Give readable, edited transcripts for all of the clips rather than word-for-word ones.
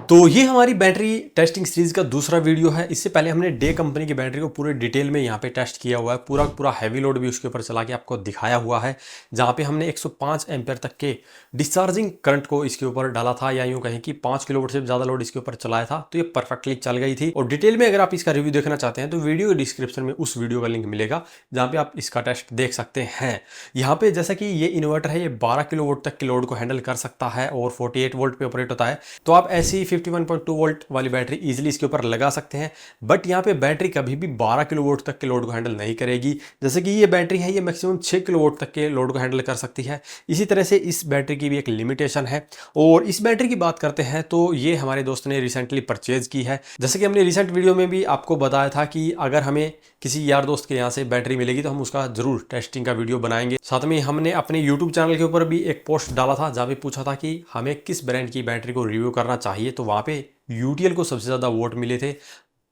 तो ये हमारी बैटरी टेस्टिंग सीरीज का दूसरा वीडियो है। इससे पहले हमने डे कंपनी की बैटरी को पूरे डिटेल में यहाँ पे टेस्ट किया हुआ है, पूरा हैवी लोड भी उसके ऊपर चला के आपको दिखाया हुआ है, जहाँ पे हमने 105 एम्पेयर तक के डिस्चार्जिंग करंट को इसके ऊपर डाला था, या यूँ कहें कि 5 किलोवाट से ज़्यादा लोड इसके ऊपर चलाया था, तो ये परफेक्टली चल गई थी। और डिटेल में अगर आप इसका रिव्यू देखना चाहते हैं तो वीडियो के डिस्क्रिप्शन में उस वीडियो का लिंक मिलेगा, जहाँ पे आप इसका टेस्ट देख सकते हैं। यहाँ पे जैसा कि ये इन्वर्टर है, ये 12 किलोवाट तक के लोड को हैंडल कर सकता है और 48 वोल्ट पे ऑपरेट होता है, तो आप ऐसी 51.2 वोल्ट वाली बैटरी इजीली इसके ऊपर लगा सकते हैं। बट यहाँ पे बैटरी कभी भी 12 किलोवाट तक के लोड को हैंडल नहीं करेगी। जैसे कि ये बैटरी है, ये मैक्सिमम 6 किलोवाट तक के लोड को हैंडल कर सकती है। इसी तरह से इस बैटरी की भी एक लिमिटेशन है। और इस बैटरी की बात करते हैं तो ये हमारे दोस्त ने रिसेंटली परचेज की है। जैसे कि हमने रिसेंट वीडियो में भी आपको बताया था कि अगर हमें किसी यार दोस्त के यहाँ से बैटरी मिलेगी तो हम उसका जरूर टेस्टिंग का वीडियो बनाएंगे। साथ में हमने अपने यूट्यूब चैनल के ऊपर भी एक पोस्ट डाला था, जहाँ पे पूछा था कि हमें किस ब्रांड की बैटरी को रिव्यू करना चाहिए, तो वहाँ पे यूटीएल को सबसे ज़्यादा वोट मिले थे।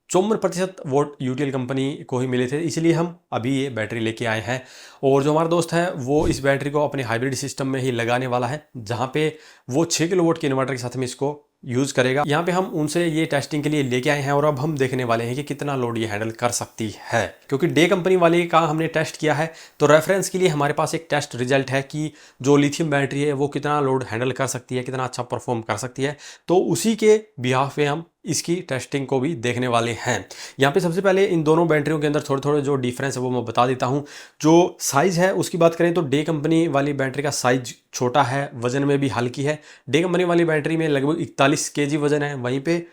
54% वोट यूटीएल कंपनी को ही मिले थे, इसलिए हम अभी ये बैटरी लेके आए हैं। और जो हमारा दोस्त है वो इस बैटरी को अपने हाइब्रिड सिस्टम में ही लगाने वाला है, जहाँ पे वो 6 किलोवाट के इन्वर्टर के साथ में इसको यूज़ करेगा। यहाँ पे हम उनसे ये टेस्टिंग के लिए लेके आए हैं और अब हम देखने वाले हैं कि कितना लोड ये हैंडल कर सकती है। क्योंकि डे कंपनी वाले का हमने टेस्ट किया है, तो रेफरेंस के लिए हमारे पास एक टेस्ट रिजल्ट है कि जो लिथियम बैटरी है वो कितना लोड हैंडल कर सकती है, कितना अच्छा परफॉर्म कर सकती है। तो उसी के बिहाफ पे हम इसकी टेस्टिंग को भी देखने वाले हैं। यहाँ पे सबसे पहले इन दोनों बैटरियों के अंदर थोड़े थोड़े जो डिफरेंस है वो मैं बता देता हूँ। जो साइज़ है उसकी बात करें तो डे कंपनी वाली बैटरी का साइज छोटा है, वजन में भी हल्की है। डे कंपनी वाली बैटरी में लगभग 41 केजी वजन है, वहीं पे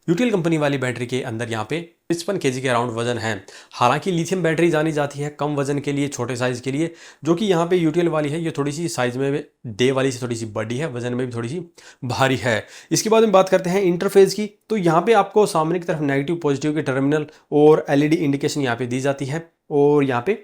यूटीएल कंपनी वाली बैटरी के अंदर यहाँ पे 55 केजी के अराउंड वजन है। हालांकि लिथियम बैटरी जानी जाती है कम वजन के लिए, छोटे साइज़ के लिए, जो कि यहाँ पे यूटीएल वाली है ये थोड़ी सी साइज़ में डे वाली से थोड़ी सी बड़ी है, वजन में भी थोड़ी सी भारी है। इसके बाद में बात करते हैं इंटरफेस की, तो यहाँ पे आपको सामने की तरफ नेगेटिव पॉजिटिव के टर्मिनल और एलईडी इंडिकेशन यहाँ पे दी जाती है, और यहाँ पे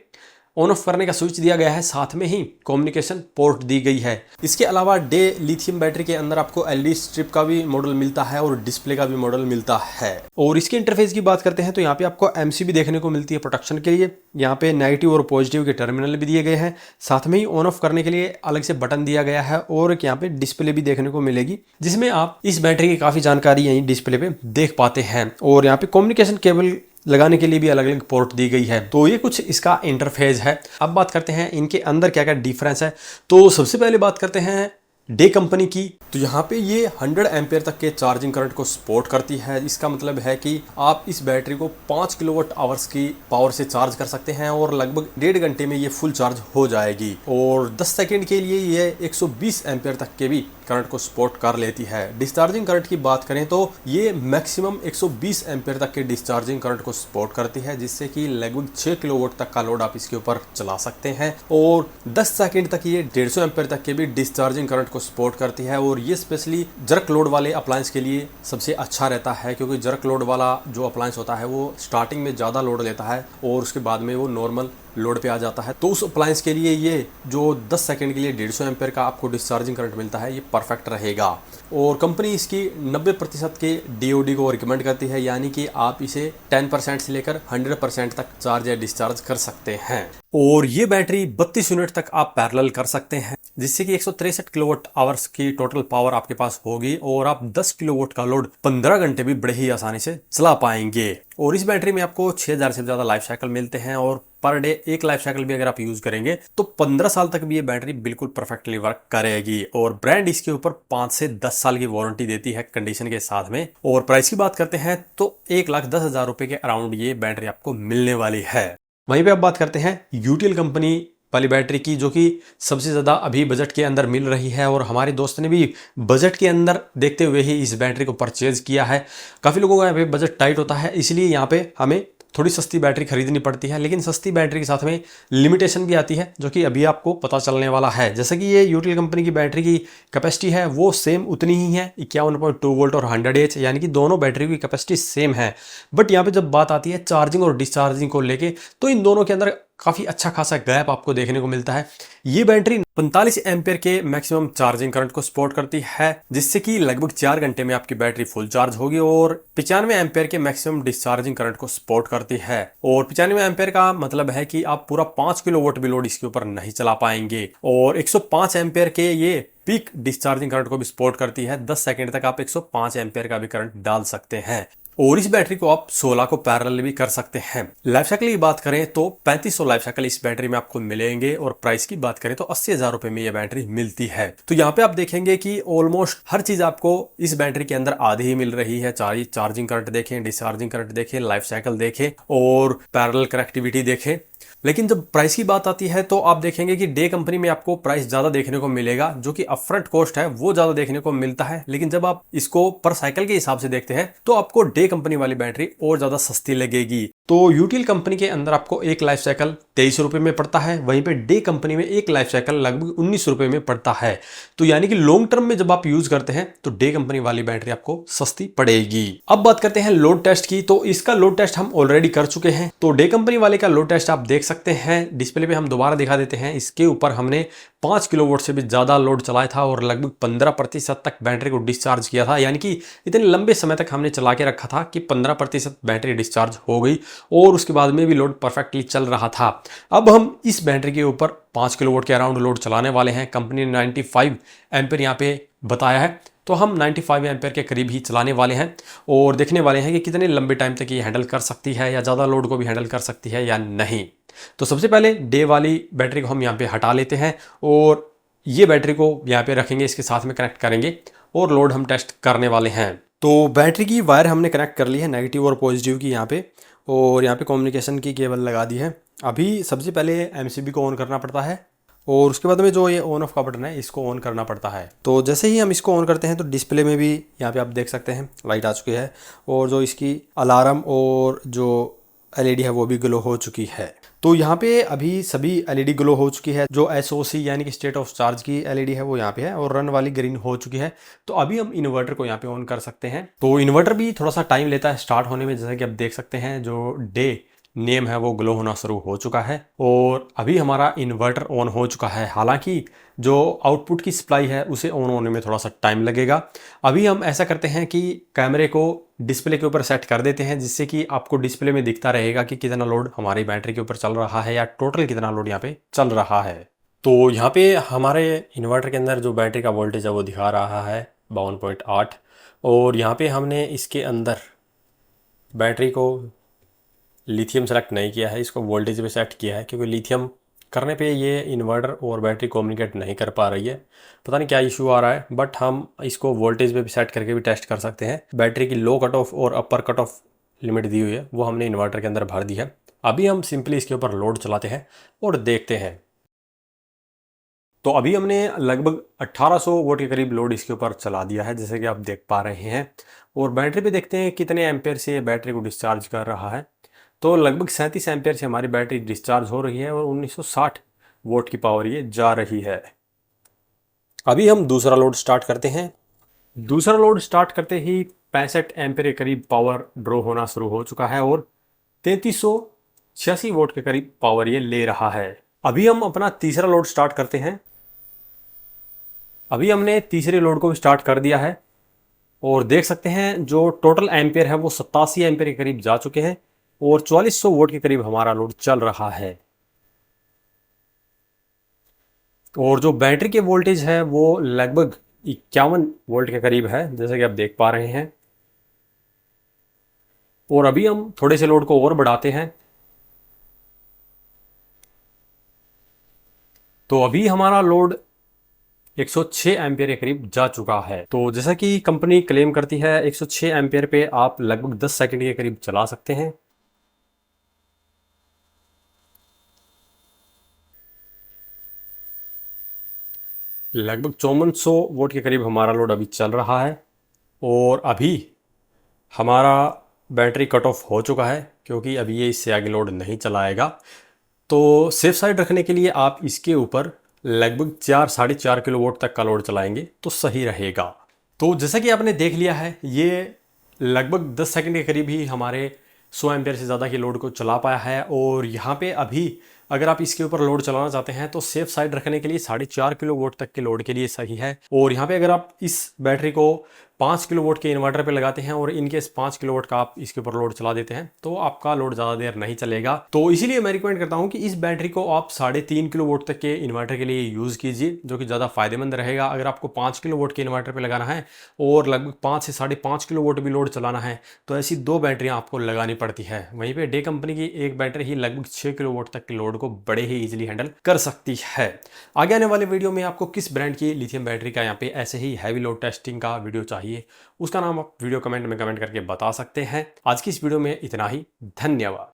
ऑन ऑफ करने का स्विच दिया गया है, साथ में ही कम्युनिकेशन पोर्ट दी गई है। इसके अलावा डे लिथियम बैटरी के अंदर आपको एलईडी स्ट्रिप का भी मॉडल मिलता है और डिस्प्ले का भी मॉडल मिलता है। और इसके इंटरफेस की बात करते हैं तो यहाँ पे आपको एमसीबी देखने को मिलती है प्रोटेक्शन के लिए। यहाँ पे नेगेटिव और पॉजिटिव के टर्मिनल भी दिए गए हैं, साथ में ही ऑन ऑफ करने के लिए अलग से बटन दिया गया है, और यहाँ पे डिस्प्ले भी देखने को मिलेगी, जिसमें आप इस बैटरी की काफी जानकारी यहीं डिस्प्ले पे देख पाते हैं। और यहाँ पे कम्युनिकेशन केबल लगाने के लिए भी अलग अलग पोर्ट दी गई है। तो ये कुछ इसका इंटरफेस है। अब बात करते हैं इनके अंदर क्या क्या डिफरेंस है। तो सबसे पहले बात करते हैं डे कंपनी की, तो यहाँ पे ये 100 एम्पेयर तक के चार्जिंग करंट को सपोर्ट करती है। इसका मतलब है कि आप इस बैटरी को 5 किलोवाट आवर्स की पावर से चार्ज कर सकते हैं और लगभग 1.5 घंटे में ये फुल चार्ज हो जाएगी। और 10 सेकंड के लिए ये 120 एम्पेयर तक के भी करंट को सपोर्ट कर लेती है। डिस्चार्जिंग करंट की बात करें तो ये मैक्सिमम 120 एम्पेयर तक के डिस्चार्जिंग करंट को सपोर्ट करती है, जिससे कि लगभग 6 किलोवाट तक का लोड आप इसके ऊपर चला सकते हैं। और 10 सेकंड तक ये 150 एम्पेयर तक के भी डिस्चार्जिंग करंट को सपोर्ट करती है। और ये स्पेशली जर्क लोड वाले अप्लायंस के लिए सबसे अच्छा रहता है, क्योंकि जर्क लोड वाला जो अप्लायंस होता है वो स्टार्टिंग में ज़्यादा लोड लेता है और उसके बाद में वो नॉर्मल लोड पे आ जाता है। तो उस अप्लायंस के लिए ये जो 10 सेकंड के लिए 150 एम्पेयर का आपको डिस्चार्जिंग करंट मिलता है, ये परफेक्ट रहेगा। और कंपनी इसकी 90% के डीओडी को रिकमेंड करती है, यानी कि आप इसे 10% से लेकर 100% तक चार्ज या डिस्चार्ज कर सकते हैं। और ये बैटरी 32 यूनिट तक आप पैरेलल कर सकते हैं, जिससे कि 163 किलोवाट आवर्स की टोटल पावर आपके पास होगी, और आप 10 किलोवाट का लोड 15 घंटे भी बड़े ही आसानी से चला पाएंगे। और इस बैटरी में आपको 6000 से ज्यादा लाइफ साइकिल मिलते हैं, और पर डे एक लाइफ साइकिल भी अगर आप यूज करेंगे तो 15 साल तक भी ये बैटरी बिल्कुल परफेक्टली वर्क करेगी। और ब्रांड इसके ऊपर 5 से 10 साल की वारंटी देती है कंडीशन के साथ में। और प्राइस की बात करते हैं तो 1,10,000 रुपए के अराउंड ये बैटरी आपको मिलने वाली है। वहीं पे अब बात करते हैं यूटीएल कंपनी वाली बैटरी की, जो कि सबसे ज़्यादा अभी बजट के अंदर मिल रही है। और हमारे दोस्त ने भी बजट के अंदर देखते हुए ही इस बैटरी को परचेज किया है। काफ़ी लोगों का यहाँ पे बजट टाइट होता है, इसलिए यहाँ पे हमें थोड़ी सस्ती बैटरी खरीदनी पड़ती है, लेकिन सस्ती बैटरी के साथ में लिमिटेशन भी आती है, जो कि अभी आपको पता चलने वाला है। जैसे कि ये यूटीएल कंपनी की बैटरी की कैपेसिटी है वो सेम उतनी ही है, 51.2 वोल्ट और 100 एच, यानी कि दोनों बैटरी की कैपेसिटी सेम है। बट यहाँ पे जब बात आती है चार्जिंग और डिस्चार्जिंग को लेके, तो इन दोनों के अंदर काफ़ी अच्छा खासा गैप आपको देखने को मिलता है। ये बैटरी 45 एम्पेयर के मैक्सिमम चार्जिंग करंट को सपोर्ट करती है, जिससे कि लगभग 4 घंटे में आपकी बैटरी फुल चार्ज होगी और 95 एम्पेयर के मैक्सिमम डिस्चार्जिंग करंट को सपोर्ट करती है। और 95 एम्पेयर का मतलब है कि आप पूरा 5 किलोवाट भी लोड इसके ऊपर नहीं चला पाएंगे। और 105 एम्पेयर के ये पीक डिस्चार्जिंग करंट को भी सपोर्ट करती है। 10 सेकंड तक आप 105 एम्पेयर का भी करंट डाल सकते हैं और इस बैटरी को आप 16 को पैरेलल भी कर सकते हैं। लाइफ साइकिल की बात करें तो 3500 लाइफ साइकिल इस बैटरी में आपको मिलेंगे और प्राइस की बात करें तो 80,000 रुपए में यह बैटरी मिलती है। तो यहाँ पे आप देखेंगे कि ऑलमोस्ट हर चीज आपको इस बैटरी के अंदर आधी ही मिल रही है। चार्जिंग करंट देखें, डिस्चार्जिंग करंट देखें, लाइफ साइकिल देखें और पैरेलल कनेक्टिविटी देखें। लेकिन जब प्राइस की बात आती है तो आप देखेंगे कि डे कंपनी में आपको प्राइस ज्यादा देखने को मिलेगा, जो कि अपफ्रंट कॉस्ट है वो ज्यादा देखने को मिलता है। लेकिन जब आप इसको पर साइकिल के हिसाब से देखते हैं तो आपको डे कंपनी वाली बैटरी और ज्यादा सस्ती लगेगी। तो यूटीएल कंपनी के अंदर आपको एक लाइफ साइकिल 23 रुपए में पड़ता है, वहीं पे डे कंपनी में एक लाइफ साइकिल लगभग 19 रुपए में पड़ता है। तो यानी कि लॉन्ग टर्म में जब आप यूज करते हैं तो डे कंपनी वाली बैटरी आपको सस्ती पड़ेगी। अब बात करते हैं लोड टेस्ट की। तो इसका लोड टेस्ट हम ऑलरेडी कर चुके हैं। तो डे कंपनी वाले का लोड टेस्ट आप देख सकते हैं, डिस्प्ले पे हम दोबारा दिखा देते हैं। इसके ऊपर हमने 5 किलोवाट से भी ज्यादा लोड चलाया था और लगभग 15% तक बैटरी को डिस्चार्ज किया था। यानी कि इतने लंबे समय तक हमने चला के रखा था कि 15% बैटरी डिस्चार्ज हो गई और उसके बाद में भी लोड परफेक्टली चल रहा था। अब हम इस बैटरी के ऊपर 5 किलोवाट के अराउंड लोड चलाने वाले हैं। कंपनी ने 95 एम्पेयर यहाँ पे बताया है, तो हम 95 एम्पेयर के करीब ही चलाने वाले हैं और देखने वाले हैं कि कितने लंबे टाइम तक ये हैंडल कर सकती है या ज़्यादा लोड को भी हैंडल कर सकती है या नहीं। तो सबसे पहले डे वाली बैटरी को हम यहाँ पे हटा लेते हैं और ये बैटरी को यहाँ पे रखेंगे, इसके साथ में कनेक्ट करेंगे और लोड हम टेस्ट करने वाले हैं। तो बैटरी की वायर हमने कनेक्ट कर ली है, नेगेटिव और पॉजिटिव की यहाँ पे, और यहाँ पे कम्युनिकेशन की केबल लगा दी है। अभी सबसे पहले एमसीबी को ऑन करना पड़ता है और उसके बाद में जो ये ऑन ऑफ का बटन है इसको ऑन करना पड़ता है। तो जैसे ही हम इसको ऑन करते हैं तो डिस्प्ले में भी यहाँ पे आप देख सकते हैं लाइट आ चुकी है और जो इसकी अलार्म और जो एलईडी है वो भी ग्लो हो चुकी है। तो यहाँ पे अभी सभी एलईडी ग्लो हो चुकी है। जो एसओसी यानी कि स्टेट ऑफ चार्ज की एलईडी है वो यहाँ पे है और रन वाली ग्रीन हो चुकी है। तो अभी हम इन्वर्टर को यहाँ पे ऑन कर सकते हैं। तो इन्वर्टर भी थोड़ा सा टाइम लेता है स्टार्ट होने में, जैसा कि आप देख सकते हैं जो डे नेम है वो ग्लो होना शुरू हो चुका है और अभी हमारा इन्वर्टर ऑन हो चुका है। हालांकि जो आउटपुट की सप्लाई है उसे ऑन होने में थोड़ा सा टाइम लगेगा। अभी हम ऐसा करते हैं कि कैमरे को डिस्प्ले के ऊपर सेट कर देते हैं, जिससे कि आपको डिस्प्ले में दिखता रहेगा कि कितना लोड हमारी बैटरी के ऊपर चल रहा है या टोटल कितना लोड यहाँ पे चल रहा है। तो यहाँ पे हमारे इन्वर्टर के अंदर जो बैटरी का वोल्टेज है वो दिखा रहा है 52.8 और यहाँ पे हमने इसके अंदर बैटरी को लिथियम सेलेक्ट नहीं किया है, इसको वोल्टेज पे सेट किया है क्योंकि लिथियम करने पे ये इन्वर्टर और बैटरी कम्युनिकेट नहीं कर पा रही है। पता नहीं क्या इशू आ रहा है, बट हम इसको वोल्टेज पे भी सेट करके भी टेस्ट कर सकते हैं। बैटरी की लो कट ऑफ और अपर कट ऑफ लिमिट दी हुई है वो हमने इन्वर्टर के अंदर भर दी है। अभी हम सिंपली इसके ऊपर लोड चलाते हैं और देखते हैं। तो अभी हमने लगभग 1800 वोट के करीब लोड इसके ऊपर चला दिया है, जैसे कि आप देख पा रहे हैं। और बैटरी पे देखते हैं कितने एम्पेयर से बैटरी को डिस्चार्ज कर रहा है। तो लगभग 37 एम्पेयर से हमारी बैटरी डिस्चार्ज हो रही है और 1960 वोट की पावर ये जा रही है। अभी हम दूसरा लोड स्टार्ट करते हैं। दूसरा लोड स्टार्ट करते ही 65 एम्पेयर के करीब पावर ड्रॉ होना शुरू हो चुका है और 3386 वोट के करीब पावर ये ले रहा है। अभी हम अपना तीसरा लोड स्टार्ट करते हैं। अभी हमने तीसरे लोड को स्टार्ट कर दिया है और देख सकते हैं जो टोटल एम्पेयर है वो 87 एम्पेयर के करीब जा चुके हैं और 4400 वोट के करीब हमारा लोड चल रहा है। और जो बैटरी के वोल्टेज है वो लगभग 51 वोल्ट के करीब है, जैसे कि आप देख पा रहे हैं। और अभी हम थोड़े से लोड को और बढ़ाते हैं। तो अभी हमारा लोड 106 एम्पियर के करीब जा चुका है। तो जैसा कि कंपनी क्लेम करती है 106 एम्पियर पे आप लगभग 10 सेकंड के करीब चला सकते हैं। लगभग 5400 वोट के करीब हमारा लोड अभी चल रहा है और अभी हमारा बैटरी कट ऑफ हो चुका है क्योंकि अभी ये इससे आगे लोड नहीं चलाएगा। तो सेफ साइड रखने के लिए आप इसके ऊपर लगभग 4-4.5 किलोवाट तक का लोड चलाएंगे तो सही रहेगा। तो जैसा कि आपने देख लिया है ये लगभग 10 सेकंड के करीब ही हमारे 100 एम्पियर से ज़्यादा के लोड को चला पाया है और यहाँ पे अभी अगर आप इसके ऊपर लोड चलाना चाहते हैं तो सेफ साइड रखने के लिए 4.5 किलो वोट तक के लोड के लिए सही है। और यहाँ पे अगर आप इस बैटरी को 5 किलो वोट के इन्वर्टर पे लगाते हैं और इनकेस 5 किलो वोट का आप इसके ऊपर लोड चला देते हैं तो आपका लोड ज़्यादा देर नहीं चलेगा। तो इसीलिए मैं रिकमेंड करता हूँ कि इस बैटरी को आप 3.5 किलो वोट तक के इन्वर्टर के लिए यूज़ कीजिए, जो कि ज़्यादा फायदेमंद रहेगा। अगर आपको 5 किलो वोट के इन्वर्टर पे लगाना है और लगभग 5 से 5.5 किलो वोट भी लोड चलाना है तो ऐसी 2 बैटरियाँ आपको लगानी पड़ती है। वहीं पर डे कंपनी की एक बैटरी ही लगभग 6 किलो वोट तक के लोड को बड़े ही ईजिली हैंडल कर सकती है। आगे आने वाले वीडियो में आपको किस ब्रांड की लिथियम बैटरी का यहाँ पे ऐसे ही हैवी लोड टेस्टिंग का वीडियो चाहिए, उसका नाम आप वीडियो कमेंट में कमेंट करके बता सकते हैं। आज की इस वीडियो में इतना ही। धन्यवाद।